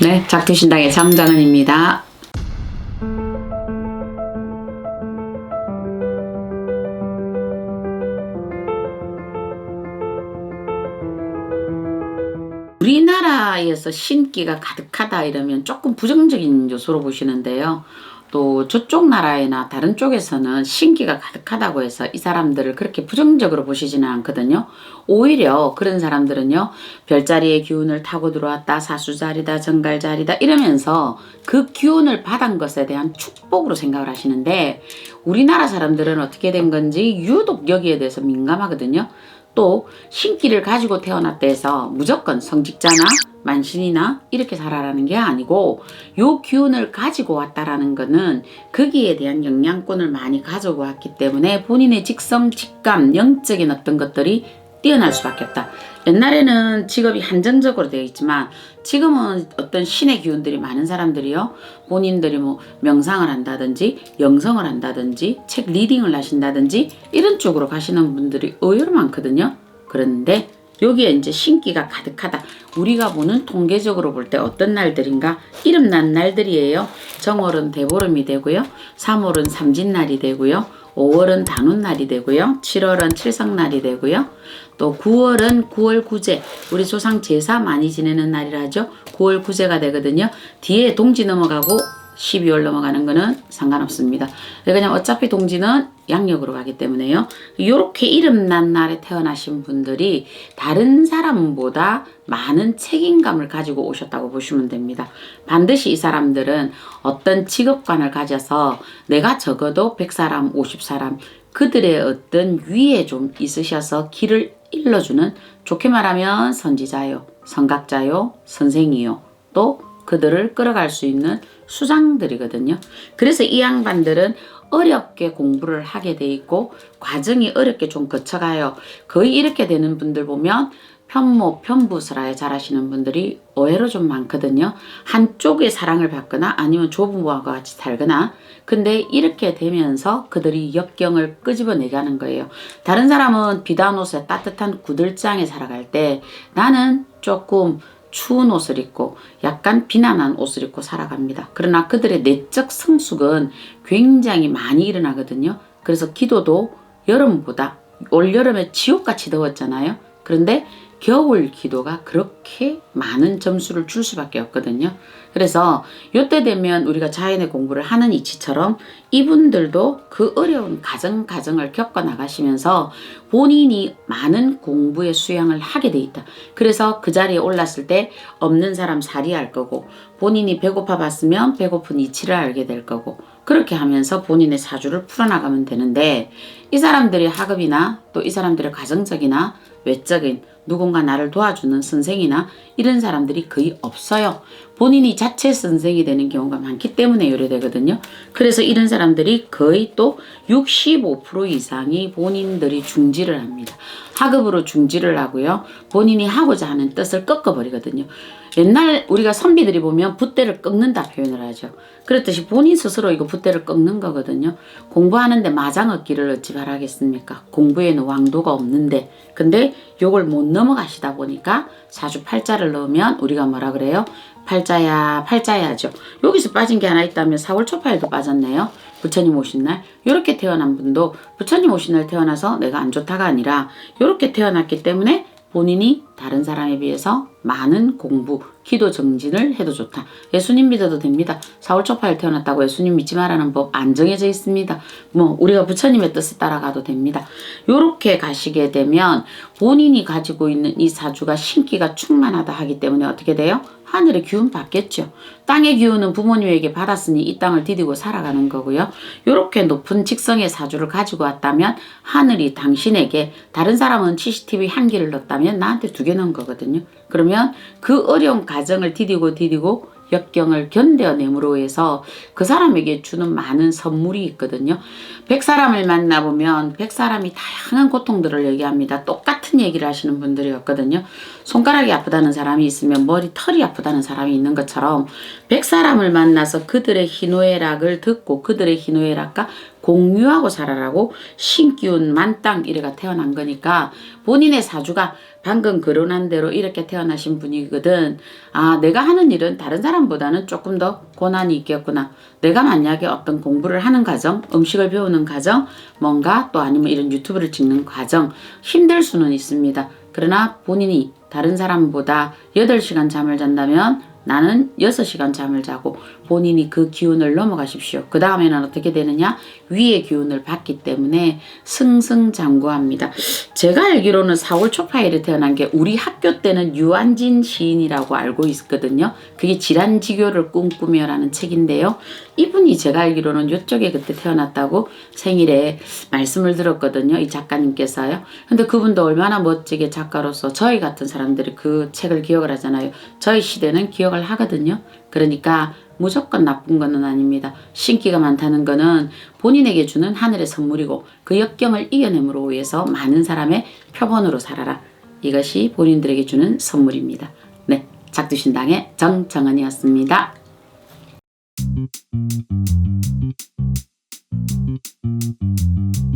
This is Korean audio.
네, 작두신당의 장장은입니다. 우리나라에서 신기가 가득하다 이러면 조금 부정적인 요소로 보시는데요. 또 저쪽 나라나 다른 쪽에서는 신기가 가득하다고 해서 이 사람들을 그렇게 부정적으로 보시지는 않거든요. 오히려 그런 사람들은요, 별자리의 기운을 타고 들어왔다, 사수자리다, 정갈자리다 이러면서 그 기운을 받은 것에 대한 축복으로 생각을 하시는데, 우리나라 사람들은 어떻게 된 건지 유독 여기에 대해서 민감하거든요. 또 신기를 가지고 태어났다 해서 무조건 성직자나 만신이나 이렇게 살아라는 게 아니고, 요 기운을 가지고 왔다라는 거는 거기에 대한 영양권을 많이 가지고 왔기 때문에 본인의 직성, 직감, 영적인 어떤 것들이 뛰어날 수밖에 없다. 옛날에는 직업이 한정적으로 되어 있지만 지금은 어떤 신의 기운들이 많은 사람들이요, 본인들이 뭐 명상을 한다든지 영성을 한다든지 책 리딩을 하신다든지 이런 쪽으로 가시는 분들이 의외로 많거든요. 그런데 여기에 이제 신기가 가득하다. 우리가 보는 통계적으로 볼 때 어떤 날들인가? 이름난 날들이에요. 정월은 대보름이 되고요. 3월은 삼진날이 되고요. 5월은 단오날이 되고요. 7월은 칠성날이 되고요. 또 9월은 9월 구제, 우리 조상 제사 많이 지내는 날이라 하죠. 9월 구제가 되거든요. 뒤에 동지 넘어가고 12월 넘어가는 거는 상관없습니다. 그냥 어차피 동지는 양력으로 가기 때문에요. 이렇게 이름난 날에 태어나신 분들이 다른 사람보다 많은 책임감을 가지고 오셨다고 보시면 됩니다. 반드시 이 사람들은 어떤 직업관을 가져서 내가 적어도 100사람, 50사람 그들의 어떤 위에 좀 있으셔서 길을 일러주는, 좋게 말하면 선지자요, 선각자요, 선생이요, 또 그들을 끌어갈 수 있는 수장들이거든요. 그래서 이 양반들은 어렵게 공부를 하게 돼 있고 과정이 어렵게 좀 거쳐가요. 거의 이렇게 되는 분들 보면 편모, 편부스라에 잘하시는 분들이 의외로 좀 많거든요. 한쪽의 사랑을 받거나 아니면 조부모와 같이 살거나. 근데 이렇게 되면서 그들이 역경을 끄집어내가는 거예요. 다른 사람은 비단 옷에 따뜻한 구들장에 살아갈 때 나는 조금 추운 옷을 입고 약간 비난한 옷을 입고 살아갑니다. 그러나 그들의 내적 성숙은 굉장히 많이 일어나거든요. 그래서 기도도 여름보다, 올 여름에 지옥같이 더웠잖아요. 그런데 겨울 기도가 그렇게 많은 점수를 줄 수밖에 없거든요. 그래서 이때 되면 우리가 자연의 공부를 하는 이치처럼 이분들도 그 어려운 가정을 겪어 나가시면서 본인이 많은 공부의 수양을 하게 돼 있다. 그래서 그 자리에 올랐을 때 없는 사람 살이할 거고, 본인이 배고파 봤으면 배고픈 이치를 알게 될 거고, 그렇게 하면서 본인의 사주를 풀어나가면 되는데, 이 사람들의 학업이나 또 이 사람들의 가정적이나 외적인 누군가 나를 도와주는 선생이나 이런 사람들이 거의 없어요. 본인이 자체 선생이 되는 경우가 많기 때문에 요래되거든요. 그래서 이런 사람들이 거의 또 65% 이상이 본인들이 중지를 합니다. 학업으로 중지를 하고요. 본인이 하고자 하는 뜻을 꺾어버리거든요. 옛날 우리가 선비들이 보면 붓대를 꺾는다 표현을 하죠. 그렇듯이 본인 스스로 이거 붓대를 꺾는 거거든요. 공부하는데 마장 얻기를 어찌 바라겠습니까? 공부에는 왕도가 없는데. 근데 요걸 못 넘어가시다 보니까 사주 팔자를 넣으면 우리가 뭐라 그래요? 팔자야 팔자야죠. 여기서 빠진 게 하나 있다면 4월 초파에도 빠졌네요. 부처님 오신 날. 이렇게 태어난 분도 부처님 오신 날 태어나서 내가 안 좋다가 아니라 이렇게 태어났기 때문에 본인이 다른 사람에 비해서 많은 공부, 기도 정진을 해도 좋다. 예수님 믿어도 됩니다. 4월 초파에 태어났다고 예수님 믿지 말라는 법 안 정해져 있습니다. 뭐 우리가 부처님의 뜻에 따라가도 됩니다. 요렇게 가시게 되면 본인이 가지고 있는 이 사주가 신기가 충만하다 하기 때문에 어떻게 돼요? 하늘의 기운 받겠죠. 땅의 기운은 부모님에게 받았으니 이 땅을 디디고 살아가는 거고요. 이렇게 높은 직성의 사주를 가지고 왔다면 하늘이 당신에게, 다른 사람은 CCTV 한 개를 넣었다면 나한테 2개 넣은 거거든요. 그러면 그 어려운 가정을 디디고 역경을 견뎌냄으로 해서 그 사람에게 주는 많은 선물이 있거든요. 100사람을 만나보면 100사람이 다양한 고통들을 얘기합니다. 똑같은 얘기를 하시는 분들이 없거든요. 손가락이 아프다는 사람이 있으면 털이 아프다는 사람이 있는 것처럼 100사람을 만나서 그들의 희노애락을 듣고 그들의 희노애락과 공유하고 살아라고 신기운 만땅 이래가 태어난 거니까 본인의 사주가 방금 거론한 대로 이렇게 태어나신 분이거든. 아, 내가 하는 일은 다른 사람보다는 조금 더 고난이 있겠구나. 내가 만약에 어떤 공부를 하는 과정, 음식을 배우는 과정, 뭔가 또 아니면 이런 유튜브를 찍는 과정 힘들 수는 있습니다. 그러나 본인이 다른 사람보다 8시간 잠을 잔다면 나는 6시간 잠을 자고 본인이 그 기운을 넘어가십시오. 그 다음에는 어떻게 되느냐? 위의 기운을 받기 때문에 승승장구합니다. 제가 알기로는 4월 초파일에 태어난 게 우리 학교 때는 유한진 시인이라고 알고 있거든요. 그게 질환지교를 꿈꾸며라는 책인데요. 이분이 제가 알기로는 이쪽에 그때 태어났다고 생일에 말씀을 들었거든요. 이 작가님께서요. 근데 그분도 얼마나 멋지게 작가로서 저희 같은 사람들이 그 책을 기억을 하잖아요. 저희 시대는 기억을 하거든요. 그러니까 무조건 나쁜 거는 아닙니다. 신기가 많다는 거는 본인에게 주는 하늘의 선물이고 그 역경을 이겨냄으로 위해서 많은 사람의 표본으로 살아라. 이것이 본인들에게 주는 선물입니다. 네, 작두신당의 정정은이었습니다.